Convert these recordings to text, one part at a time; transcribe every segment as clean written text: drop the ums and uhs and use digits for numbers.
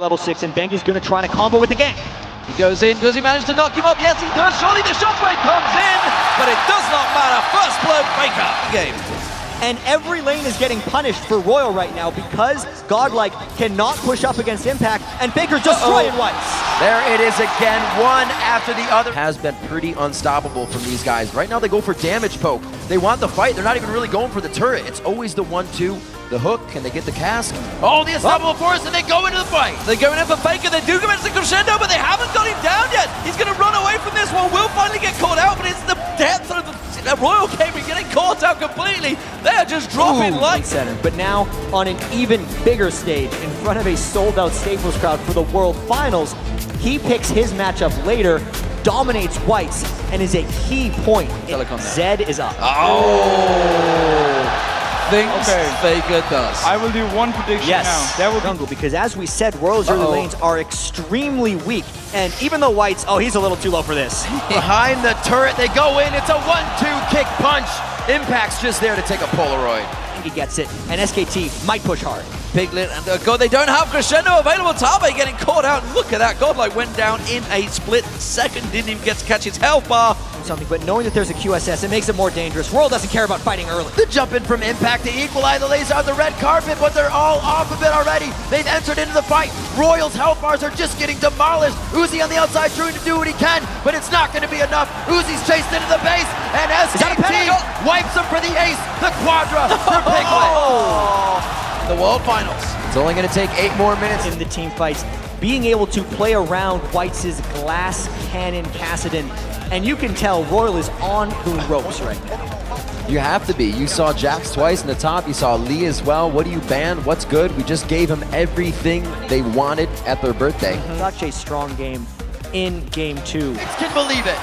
Level 6, and Bengi's gonna try to combo with the gang. He goes in, does he manage to knock him up? Yes, he does. Surely the shockwave comes in, but it does not matter. First blood Faker game. And every lane is getting punished for Royal right now because Godlike cannot push up against Impact, and Faker's destroying Whites. There it is again, one after the other. Has been pretty unstoppable from these guys. Right now they go for damage poke. They want the fight. They're not even really going for the turret. It's always the 1-2, the hook, and they get the cask. Oh, the unstoppable force, and they go into the fight. They're going in for Faker. They do go into the crescendo, but they haven't got him down yet. He's going to run away from this one. Will finally get caught out, but it's the depth of the Royal Gaming getting caught out completely. They are just dropping like center. But now on an even bigger stage in front of a sold-out Staples crowd for the World Finals, he picks his matchup later, dominates Whites, and is a key point. Zed is up. Thinks Faker does. I will do one prediction now. That will jungle, because as we said, Royal's early lanes are extremely weak. And even though Whites, he's a little too low for this. Behind the turret, they go in. It's a 1-2 kick punch. Impact's just there to take a Polaroid. He gets it, and SKT might push hard. Piglet and God, they don't have crescendo available. Tabe getting caught out. Look at that. Godlike went down in a split second. Didn't even get to catch his health bar. Something, but knowing that there's a QSS, it makes it more dangerous. Royal doesn't care about fighting early. The jump in from Impact to equalize the laser on the red carpet, but they're all off of it already. They've entered into the fight. Royal's health bars are just getting demolished. Uzi on the outside trying to do what he can, but it's not going to be enough. Uzi's chased into the base, and SKT wipes him for the ace. The quadra for Piglet. The World Finals. It's only going to take 8 more minutes. In the team fights, being able to play around Whites' glass cannon Kassadin, and you can tell Royal is on the ropes right now. You have to be. You saw Jax twice in the top. You saw Lee as well. What do you ban? What's good? We just gave them everything they wanted at their birthday. Such a strong game in game 2. Can believe it.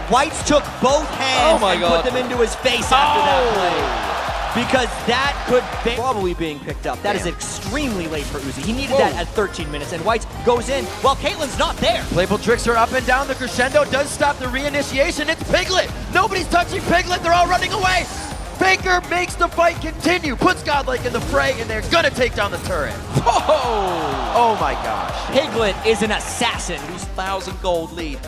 Whites took both hands and put them into his face after that play. Because that could be probably being picked up. That is extremely late for Uzi. He needed that at 13 minutes, and Whites goes in while Caitlyn's not there. Playful tricks her up and down. The crescendo does stop the reinitiation. It's Piglet. Nobody's touching Piglet. They're all running away. Faker makes the fight continue, puts Godlike in the fray, and they're gonna take down the turret. Oh my gosh. Piglet is an assassin. 1,000 gold lead.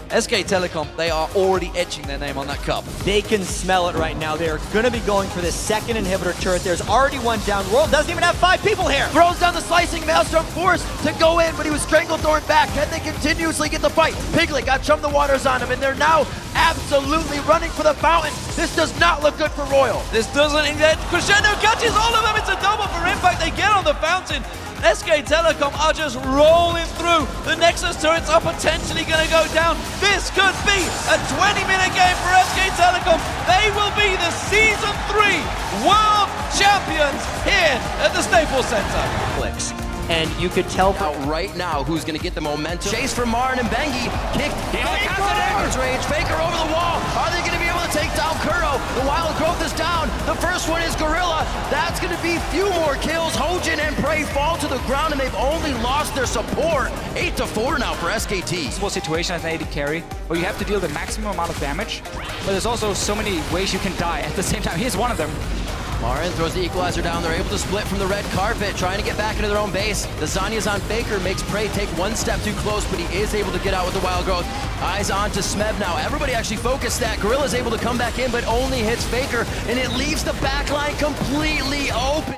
SK Telecom, they are already etching their name on that cup. They can smell it right now. They're going to be going for this second inhibitor turret. There's already one down. Royal doesn't even have 5 people here. Throws down the slicing Maelstrom, forced to go in, but he was Stranglethorn back. Can they continuously get the fight? Piglet got Chum the Waters on him, and they're now absolutely running for the fountain. This does not look good for Royal. This doesn't. Crescendo catches all of them. It's a double for Impact. They get on the fountain. SK Telecom are just rolling through. The Nexus turrets are potentially going to go down. This could be a 20-minute game for SK Telecom. They will be the Season 3 World Champions here at the Staples Center. Clicks. And you could tell right now who's going to get the momentum. Chase from Marin and Bengi. Kick. Range. Faker over the wall. Are they going to be able to take down Kuro? The Wild Growth is down. The first one is Gorilla. That's going to be few more kills. Hojin and Prey fall to the ground, and they've only lost their support. 8-4 now for SKT. Small situation as an AD carry, where you have to deal the maximum amount of damage, but there's also so many ways you can die at the same time. Here's one of them. Marin throws the equalizer down. They're able to split from the red carpet, trying to get back into their own base. The Zanya's on Faker, makes Prey take one step too close, but he is able to get out with the Wild Growth. Eyes on to Smev now. Everybody actually focused that. Gorilla's able to come back in, but only hits Faker, and it leaves the backline completely open.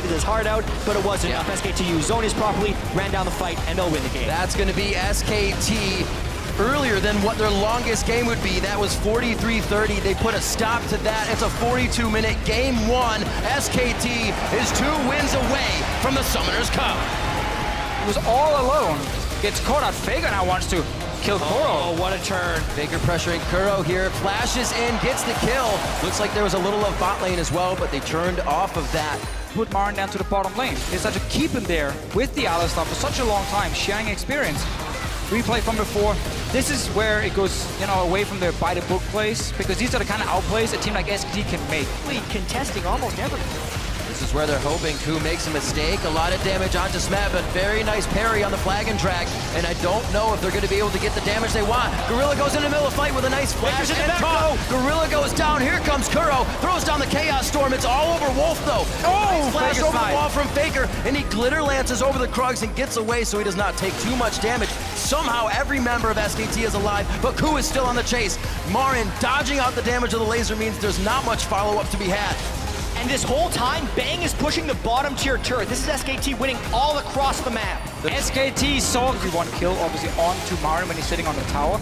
His heart out, but it wasn't enough. SKT used Zonius properly, ran down the fight, and they'll win the game. That's going to be SKT earlier than what their longest game would be. That was 43-30. They put a stop to that. It's a 42-minute game 1. SKT is 2 wins away from the Summoners Cup. He was all alone. Gets caught out. Faker now wants to kill Kuro. Oh, what a turn. Faker pressuring Kuro here. Flashes in, gets the kill. Looks like there was a little of bot lane as well, but they turned off of that. Put Marin down to the bottom lane. They decided to keep him there with the Alistar for such a long time, sharing experience. Replay from before. This is where it goes, away from the by-the-book plays, because these are the kind of outplays a team like SKT can make. Contesting almost everything. This is where they're hoping Ku makes a mistake. A lot of damage onto Smeb, but very nice parry on the flag and drag. And I don't know if they're going to be able to get the damage they want. Gorilla goes in the middle of the fight with a nice flash and taunt. Gorilla goes down. Here comes Kuro. Throws down the Chaos Storm. It's all over Wolf, though. Nice flash over the wall from Faker. And he glitter lances over the Krugs and gets away so he does not take too much damage. Somehow every member of SKT is alive, but Ku is still on the chase. Marin dodging out the damage of the laser means there's not much follow-up to be had. And this whole time, Bang is pushing the bottom tier turret. This is SKT winning all across the map. SKT saw one kill, obviously, onto Marin when he's sitting on the tower.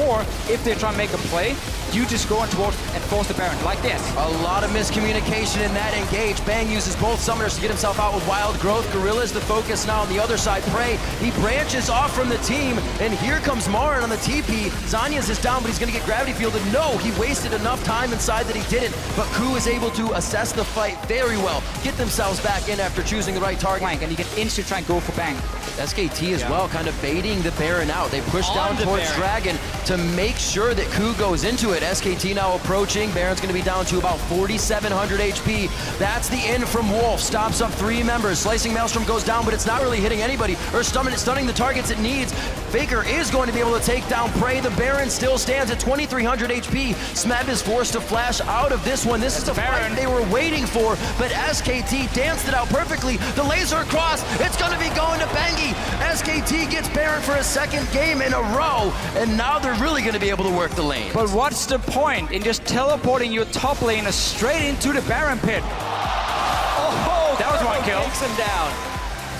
Or, if they try and make a play, you just go towards and force the Baron, like this. A lot of miscommunication in that engage. Bang uses both summoners to get himself out with Wild Growth. Gorilla's the focus now on the other side. Prey, he branches off from the team, and here comes Marin on the TP. Zanya's is down, but he's going to get gravity fielded. No, he wasted enough time inside that he didn't, but Ku is able to assess the fight very well, get themselves back in after choosing the right target. And he can instantly try and go for Bang. SKT as well, kind of baiting the Baron out. They push down towards Dragon to make sure that Ku goes into it. SKT now approaching. Baron's going to be down to about 4,700 HP. That's the in from Wolf. Stops up 3 members. Slicing Maelstrom goes down, but it's not really hitting anybody or stunning the targets it needs. Faker is going to be able to take down Prey. The Baron still stands at 2,300 HP. Smeb is forced to flash out of this one. This is the fight they were waiting for, but SKT danced it out perfectly. The laser across. It's going to be going to Bengi. SKT gets Baron for a second game in a row, and now they're really going to be able to work the lane. But what's the point in just teleporting your top laner straight into the Baron pit? Oh, that was one kill. Takes him down.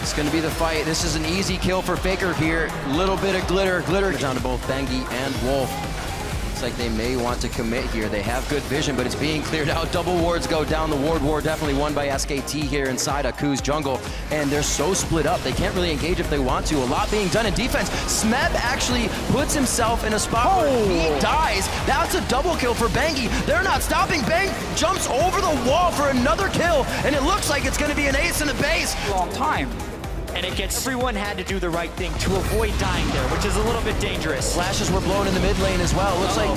It's going to be the fight. This is an easy kill for Faker here. Little bit of glitter down to both Bengi and Wolf. Looks like they may want to commit here. They have good vision, but it's being cleared out. Double wards go down. The ward war definitely won by SKT here inside Aku's jungle, and they're so split up. They can't really engage if they want to. A lot being done in defense. Smeb actually puts himself in a spot where he dies. That's a double kill for Bengi. They're not stopping. Bang jumps over the wall for another kill, and it looks like it's going to be an ace in the base. Long time. And it gets everyone had to do the right thing to avoid dying there, which is a little bit dangerous. Flashes were blown in the mid lane as well. Looks like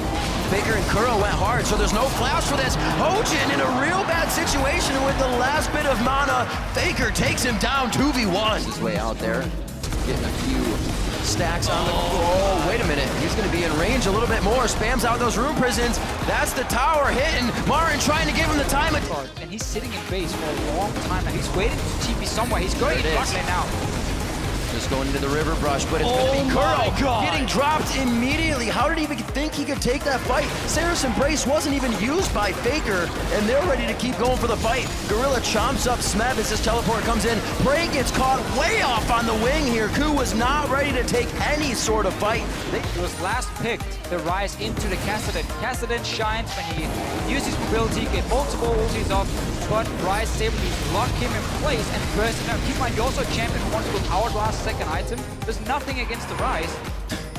Faker and Kuro went hard, so there's no flash for this. Hojin in a real bad situation with the last bit of mana. Faker takes him down 2v1. His way out there, getting a few stacks on the... Oh, wait a minute. He's going to be in range a little bit more. Spams out those rune prisons. That's the tower hitting. Marin trying to give him the time. And he's sitting in base for a long time, and he's waiting to TP somewhere. He's going to bot lane now. Just going into the river brush, but it's going to be Kuro getting dropped immediately. How did he even think he could take that fight? Saracen Brace wasn't even used by Faker, and they're ready to keep going for the fight. Gorilla chomps up Smeb as his teleport comes in. Prey gets caught way off on the wing here. Ku was not ready to take any sort of fight. He was last picked the rise into the Kassadin. Kassadin shines when he uses mobility, get multiple ultis off, but Rise is able to lock him in place and burst him out. Keep in mind, you're also a champion who wants to go hourglass second item. There's nothing against the Rise.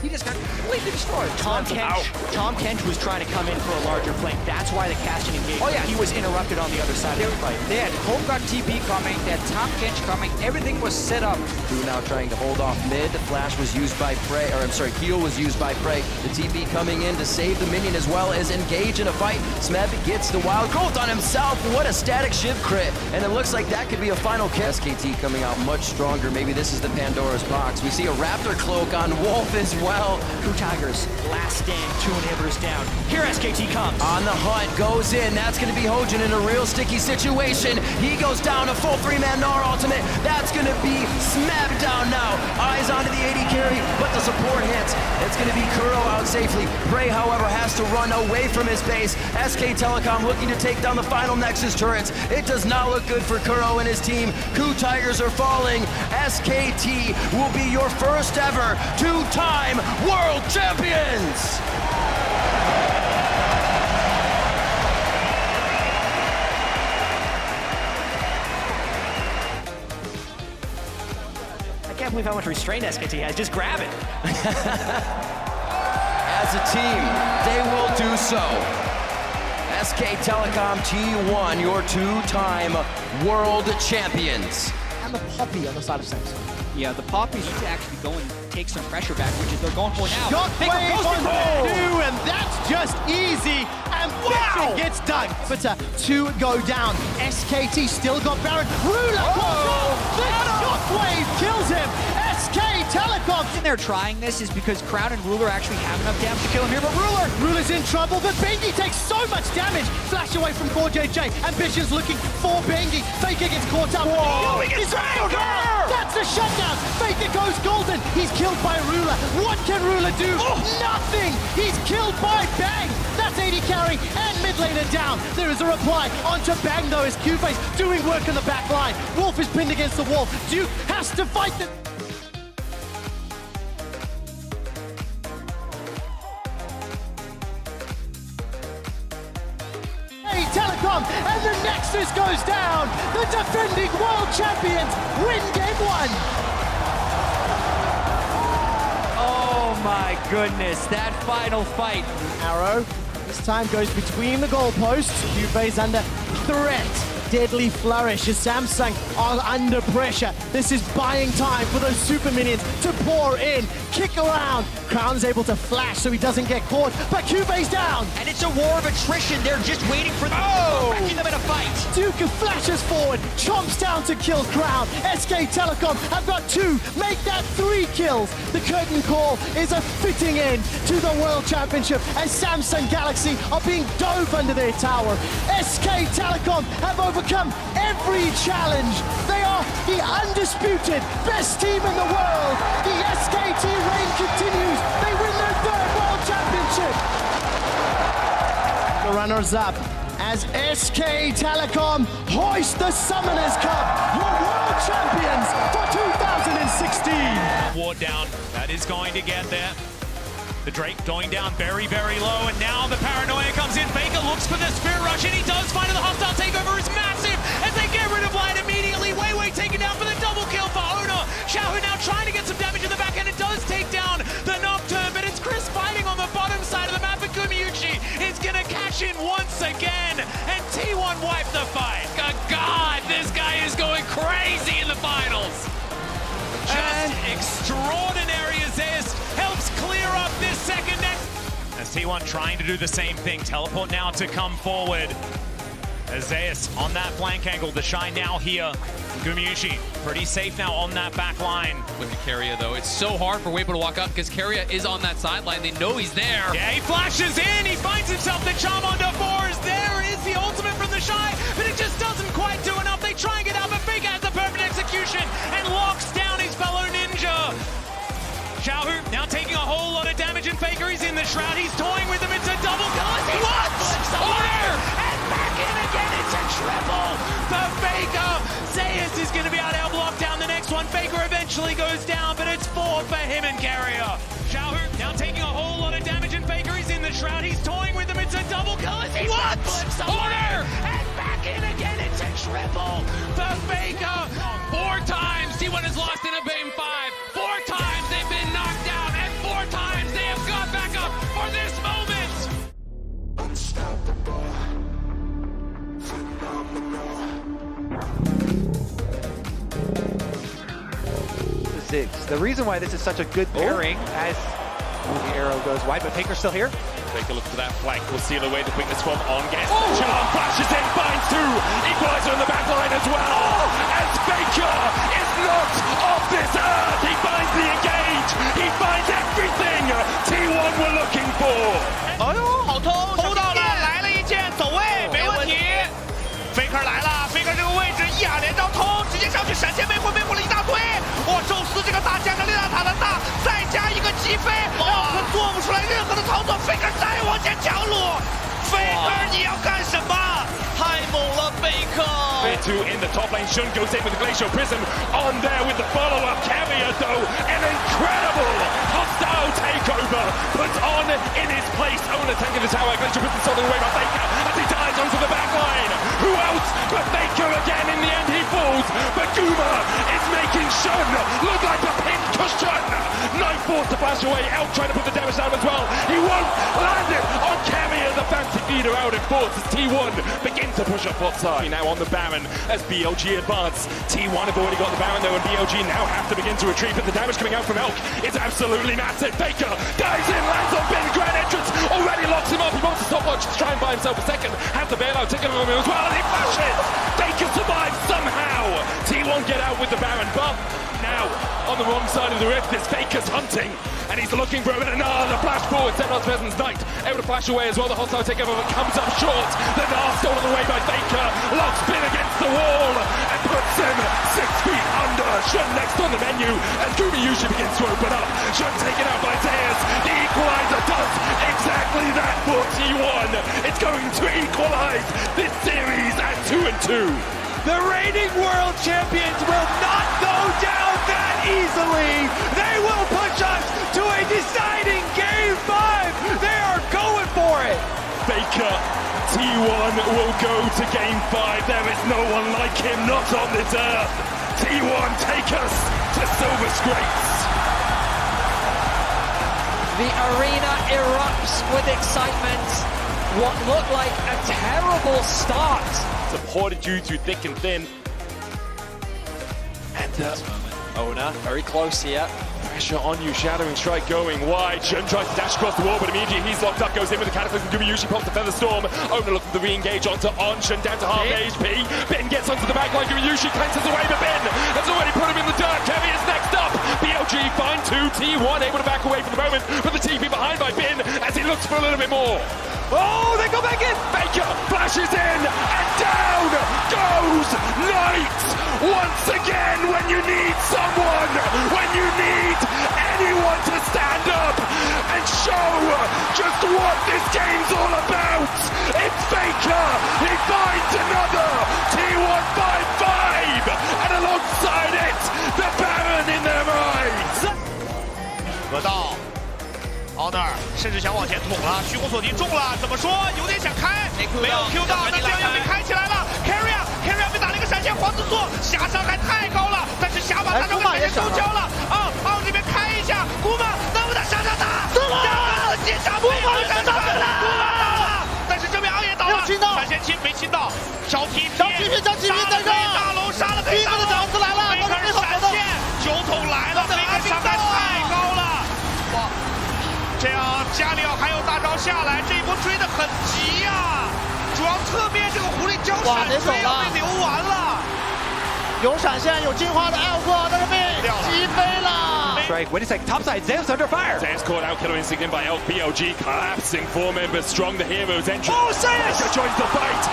He just got completely destroyed. Tom Kench was trying to come in for a larger flank. That's why the Castion engaged. Oh, yeah. He was interrupted on the other side of the fight. They had Homeguard TP coming, they had Tom Kench coming, everything was set up. Ku now trying to hold off mid. The flash was used by Prey, or I'm sorry, heal was used by Prey. The TP coming in to save the minion as well as engage in a fight. Smeb gets the wild growth on himself. What a static shiv crit. And it looks like that could be a final kill. SKT coming out much stronger. Maybe this is the Pandora's box. We see a Raptor cloak on Wolf as well. Ku Tigers, last stand, 2 inhibitors down. Here SKT comes. On the hunt, goes in. That's going to be Hojin in a real sticky situation. He goes down a full 3-man Gnar ultimate. That's going to be Smeb down now. Eyes onto the 80 carry, but the support hits. It's going to be Kuro out safely. Prey, however, has to run away from his base. SK Telecom looking to take down the final Nexus turrets. It does not look good for Kuro and his team. Ku Tigers are falling. SKT will be your first ever 2-time World Champions! I can't believe how much restraint SKT has. Just grab it. As a team, they will do so. SK Telecom T1, your 2-time World Champions. And the Poppy on the side of Samsung. Yeah, the Poppies need to actually go and take some pressure back, which is they're going for now. Shockwave on 2, and that's just easy and Fishing gets done. But 2 go down. SKT still got Baron. Ruler the shockwave kills him. SK Telecom. The reason they're trying this is because Crown and Ruler actually have enough damage to kill him here, but Ruler's in trouble, but Bengi takes so much damage. Flash away from 4JJ. Ambition's looking for Bengi. Faker gets caught up. Whoa, he gets Faker! That's the shutdown. Faker goes golden. He's killed by Ruler. What can Ruler do? Nothing. He's killed by Bang. That's 80 carry and mid laner down. There is a reply onto Bang though as Q-Face doing work in the back line. Wolf is pinned against the wall. Duke has to fight the... Telecom, and the Nexus goes down. The defending world champions win game 1. Oh my goodness, that final fight. Arrow, this time goes between the goalposts. Q-Base under threat. Deadly flourish as Samsung are under pressure. This is buying time for those super minions to pour in, kick around. Crown is able to flash so he doesn't get caught, but Q-Base down. and it's a war of attrition. They're just waiting for wrecking them in a fight. Duke flashes forward, chomps down to kill Crown. SK Telecom have got 2, make that 3 kills. The curtain call is a fitting end to the World Championship as Samsung Galaxy are being dove under their tower. SK Telecom have overcome every challenge. They are the undisputed best team in the world. The SKT reign continues. They win their 3rd World Championship. The runners-up as SK Telecom hoist the Summoners Cup, your world champions for 2016. Ward down, that is going to get there. The Drake going down very, very low, and now the paranoia comes in. Faker looks for the Spirit Rush, and he does find it. The hostile takeover is massive as they get rid of Light immediately. Wei taken down for the double kill for Owner. Xiaohu now trying to get some damage in the back end. It does take down the Nocturne, but it's Chris fighting on the bottom side of the map, and Gumiuchi is going to cash in once again, and T1 wipe the fight. God, this guy is going crazy in the finals. Just extraordinary as this helps clear up this second next. As T1 trying to do the same thing, teleport now to come forward. As Zeus on that flank angle, the shine now here. Gumiuchi pretty safe now on that back line. Look at Keria though, it's so hard for Weibo to walk up because Keria is on that sideline, they know he's there. Yeah, he flashes in, he finds himself, the charm onto 4s. There is the ultimate from the Shy, but it just doesn't quite do enough. They try and get out, but Faker has the perfect execution and locks down his fellow ninja. Xiaohu now taking a whole lot of damage, and Faker is in the shroud. He's toying with him. It's a double kill. What? Order! And back in again. It's a triple for Faker. Zeus is going to be able to help lock down the next one. Faker eventually goes down, but it's 4 for him and Carrier. Xiaohu now taking a whole lot of damage, and Faker is in the shroud. He's toying with him. It's a double kill. What? Order! And back in again. It's a triple for Faker. 4 times T1 has lost in a game 5. 4 times they've been knocked out, and 4 times they have got back up for this moment. Unstoppable. Phenomenal. 6. The reason why this is such a good pairing as the arrow goes wide, but Faker's still here. Take a look to that flank. We'll seal away the quickness from on guess. Charm flashes in, finds 2. Equalizer in the back line as well. As Faker is not off this earth. He finds the engage. He finds everything T1 were looking for. 好偷，偷到了，来了一剑，走位，没问题。Faker 来了 ，Faker 这个位置一2连招偷，直接上去闪现魅惑了一大堆。哇，宙斯这个大加上烈大塔的大，再加一个击飞，让他做不出来任何的操作。Faker 再往前强撸 ，Faker 你要干什么？太猛了 ，Faker。Two in the top lane. Shun goes in with the Glacial Prism on there with the follow-up. Carrier though, an incredible hostile takeover puts on in his place. Owner tanking the tower. Glacial Prism stolen away by Faker as he dives onto the back line. Who else but Faker again? In the end he falls, but Guma is making Shun look like a pin cushion. Knife forced to flash away. Out trying to put the damage down as well. He won't land it on Carrier. The fancy feeder out in force as T1 begin to push up bot side. Now on the Baron as BLG advance. T1 have already got the Baron though, and BLG now have to begin to retreat, but the damage coming out from Elk is absolutely massive. Faker dives in, lands on Bin, grand entrance, already locks him up. He wants to stopwatch to try and buy himself a second. Have the bailout taken from him as well, and he flashes. Faker survives somehow. T1 get out with the Baron, but now on the wrong side of the rift, this Faker's hunting, and he's looking for him, and another flash forward. Xenon's Peasant's Knight able to flash away as well. The hostile takeover comes up short. The Nars stolen away by Faker. Locks Bin against the wall and puts him 6 feet under. Shun next on the menu as Gumayushi begins to open up. Shun taken out by Zeus. The equalizer does exactly that for T1. It's going to equalize this series at 2-2. The reigning world champions will not go down that easily. They will push us to a deciding Game 5. They are going for it. Faker, T1 will go to Game 5. There is no one like him, not on this earth. T1 take us to Silver Scrapes. The arena erupts with excitement. What looked like a terrible start. Supported you through thick and thin. And Ona very close here. Pressure on you, Shattering Strike going wide. Shun tries to dash across the wall, but immediately he's locked up, goes in with the Cataclysm. Gumayushi pops the Feather Storm. Ona looking to re-engage onto On. Shun down to half HP. Bin gets onto the backline. Gumayushi cleanses away, but Bin has already put him in the dirt. Kevy is next up. BLG find 2. T1 able to back away for the moment, but the TP behind by Bin as he looks for a little bit more. Oh, they go back in. Faker flashes in, and down goes Knight. Once again, when you need someone, when you need anyone to stand up and show just what this game's all about, it's Faker. He finds another T1 5-5, and alongside it, the Baron in their eyes. 河道 Honor 甚至想往前捅了，虚空锁敌中了，怎么说有点想开，没有 Q 到，但这样被开起来了。Carry 被打了一个闪现，皇子座下伤害太高了，但是下把大招跟闪现都交了。奥这边开一下，古马能不能上上打？死了！接下古马上上来了，古马到了，但是这边奥也倒了，闪现亲没亲到，小 TP 在这，大龙杀了黑大龙，长子来了，贝克闪现，酒桶来了，贝克伤害太高了，哇！ 这样加里奥还有大招下来，这一波追得很急呀、主要侧面这个狐狸交闪追要被留完了。有闪现，有金花的艾克，但是被击飞了。 Right, wait a second. Topside, Zeus under fire. Zeus caught out, killer instinct in by Elk. BLG collapsing. 4 members strong. The heroes entry. Oh, Zeus! Faker joins the fight.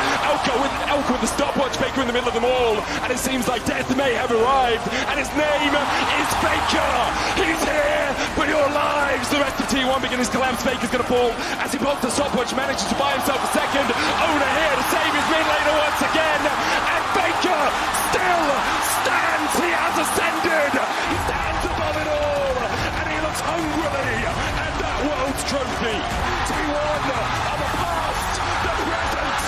Elk with the stopwatch. Faker in the middle of them all, and it seems like death may have arrived. And his name is Faker. He's here for your lives. The rest of T1 begin his collapse. Faker's gonna fall as he pops the stopwatch, manages to buy himself a second. Ona here to save his mid laner once again, and Faker still stands. He has ascended. He stands above it all, and he looks hungrily at that world's trophy. T1 are the past, the present,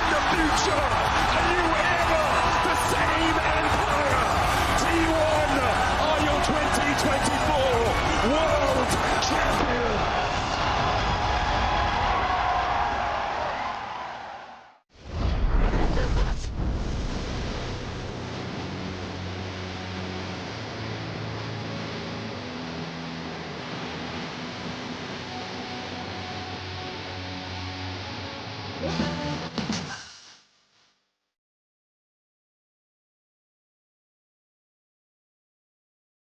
and the future. A new era, the same empire. T1 are your 2024 world champions. Yeah.